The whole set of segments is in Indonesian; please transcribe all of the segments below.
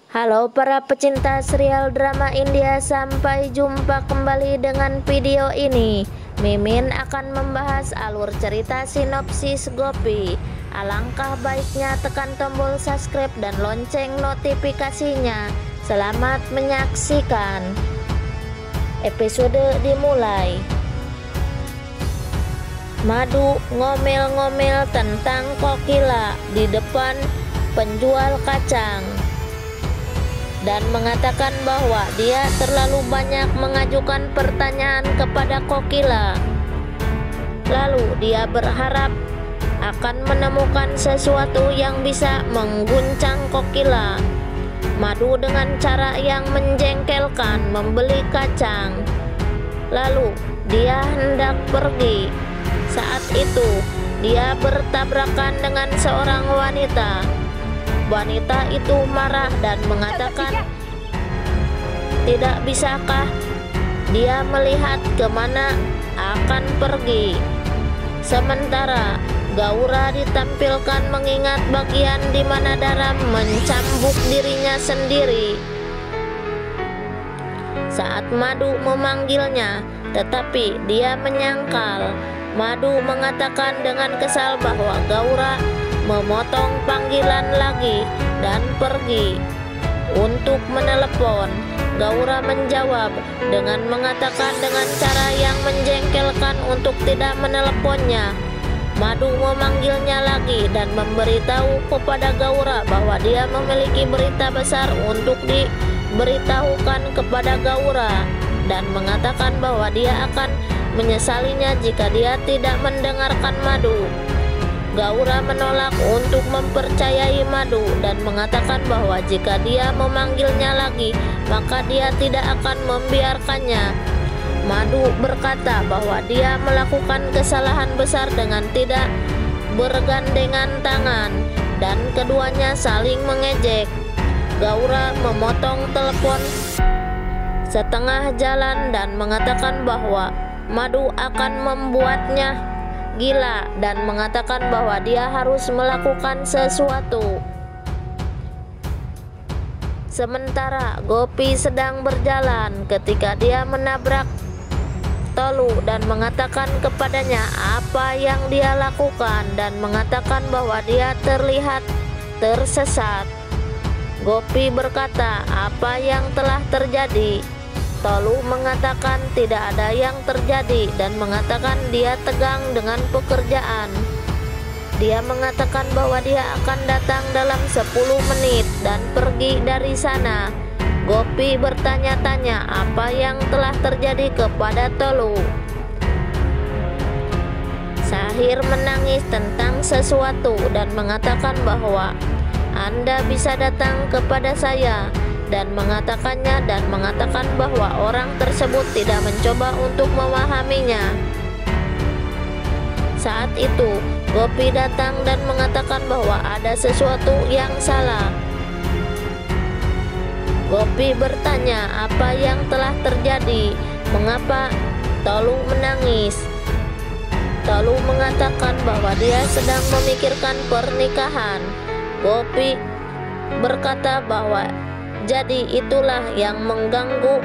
Halo para pecinta serial drama India, sampai jumpa kembali dengan video ini. Mimin akan membahas alur cerita sinopsis Gopi. Alangkah baiknya tekan tombol subscribe dan lonceng notifikasinya. Selamat menyaksikan. Episode dimulai. Madu ngomel-ngomel tentang Kokila di depan penjual kacang dan mengatakan bahwa dia terlalu banyak mengajukan pertanyaan kepada Kokila. Lalu dia berharap akan menemukan sesuatu yang bisa mengguncang Kokila. Madu dengan cara yang menjengkelkan membeli kacang. Lalu dia hendak pergi. Saat itu dia bertabrakan dengan seorang wanita. Wanita itu marah dan mengatakan, "Tidak bisakah dia melihat kemana akan pergi?" Sementara Gaura ditampilkan mengingat bagian di mana Dara mencambuk dirinya sendiri saat Madu memanggilnya, tetapi dia menyangkal. Madu mengatakan dengan kesal bahwa Gaura memotong panggilan lagi dan pergi untuk menelepon. Gaura menjawab dengan mengatakan dengan cara yang menjengkelkan untuk tidak meneleponnya. Madu memanggilnya lagi dan memberitahu kepada Gaura bahwa dia memiliki berita besar untuk diberitahukan kepada Gaura dan mengatakan bahwa dia akan menyesalinya jika dia tidak mendengarkan Madu. Gaura menolak untuk mempercayai Madu dan mengatakan bahwa jika dia memanggilnya lagi, maka dia tidak akan membiarkannya. Madu berkata bahwa dia melakukan kesalahan besar dengan tidak bergandengan tangan, dan keduanya saling mengejek. Gaura memotong telepon setengah jalan dan mengatakan bahwa Madu akan membuatnya gila dan mengatakan bahwa dia harus melakukan sesuatu. Sementara Gopi sedang berjalan ketika dia menabrak Tolu dan mengatakan kepadanya apa yang dia lakukan dan mengatakan bahwa dia terlihat tersesat. Gopi berkata apa yang telah terjadi. Tolu mengatakan tidak ada yang terjadi dan mengatakan dia tegang dengan pekerjaan. Dia mengatakan bahwa dia akan datang dalam 10 menit dan pergi dari sana. Gopi bertanya-tanya apa yang telah terjadi kepada Tolu. Sahir menangis tentang sesuatu dan mengatakan bahwa Anda bisa datang kepada saya dan mengatakannya dan mengatakan bahwa orang tersebut tidak mencoba untuk memahaminya. Saat itu Gopi datang dan mengatakan bahwa ada sesuatu yang salah. Gopi bertanya apa yang telah terjadi, mengapa Tolu menangis. Tolu mengatakan bahwa dia sedang memikirkan pernikahan. Gopi berkata bahwa jadi itulah yang mengganggu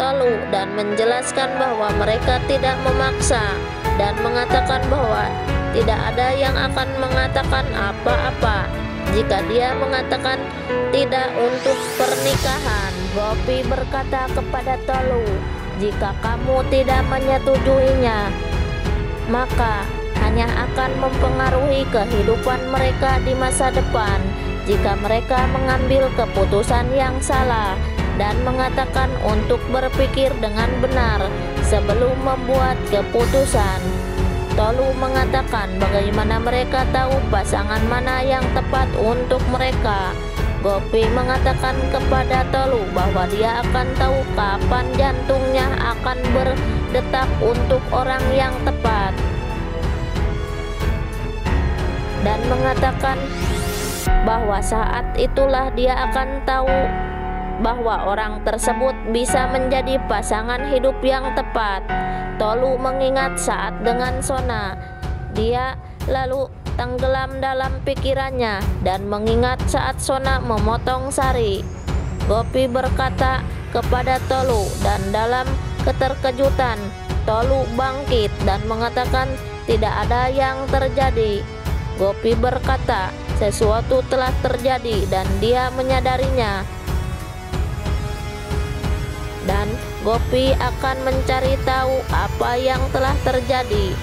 Tolu dan menjelaskan bahwa mereka tidak memaksa dan mengatakan bahwa tidak ada yang akan mengatakan apa-apa jika dia mengatakan tidak untuk pernikahan. Gopi berkata kepada Tolu, jika kamu tidak menyetujuinya, maka hanya akan mempengaruhi kehidupan mereka di masa depan jika mereka mengambil keputusan yang salah dan mengatakan untuk berpikir dengan benar sebelum membuat keputusan. Tolu mengatakan bagaimana mereka tahu pasangan mana yang tepat untuk mereka. Gopi mengatakan kepada Tolu bahwa dia akan tahu kapan jantungnya akan berdetak untuk orang yang tepat dan mengatakan bahwa saat itulah dia akan tahu bahwa orang tersebut bisa menjadi pasangan hidup yang tepat. Tolu mengingat saat dengan Sona, dia lalu tenggelam dalam pikirannya dan mengingat saat Sona memotong sari. Gopi berkata kepada Tolu, dan dalam keterkejutan Tolu bangkit dan mengatakan tidak ada yang terjadi. Gopi berkata sesuatu telah terjadi dan dia menyadarinya. Dan Gopi akan mencari tahu apa yang telah terjadi.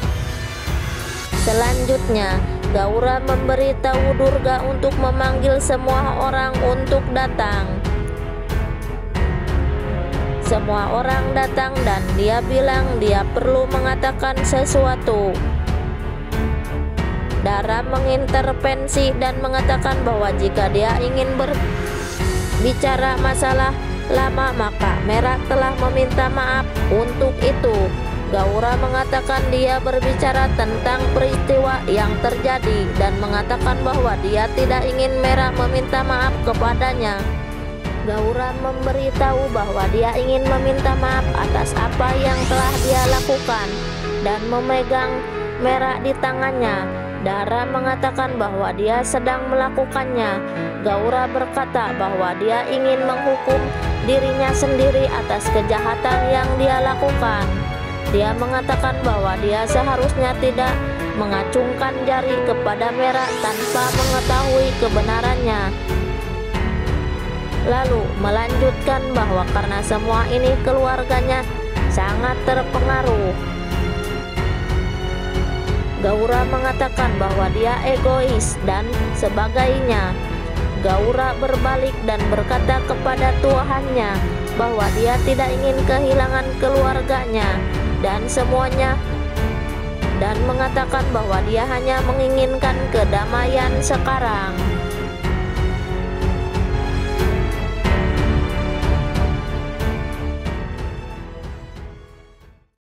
Selanjutnya, Gaura memberitahu Durga untuk memanggil semua orang untuk datang. Semua orang datang dan dia bilang dia perlu mengatakan sesuatu. Dara mengintervensi dan mengatakan bahwa jika dia ingin berbicara masalah lama maka Merak telah meminta maaf untuk itu. Gaura mengatakan dia berbicara tentang peristiwa yang terjadi dan mengatakan bahwa dia tidak ingin Merak meminta maaf kepadanya. Gaura memberitahu bahwa dia ingin meminta maaf atas apa yang telah dia lakukan dan memegang Merak di tangannya. Dara mengatakan bahwa dia sedang melakukannya. Gaura berkata bahwa dia ingin menghukum dirinya sendiri atas kejahatan yang dia lakukan. Dia mengatakan bahwa dia seharusnya tidak mengacungkan jari kepada Merak tanpa mengetahui kebenarannya. Lalu melanjutkan bahwa karena semua ini keluarganya sangat terpengaruh. Gaura mengatakan bahwa dia egois dan sebagainya. Gaura berbalik dan berkata kepada Tuhannya bahwa dia tidak ingin kehilangan keluarganya dan semuanya, dan mengatakan bahwa dia hanya menginginkan kedamaian sekarang.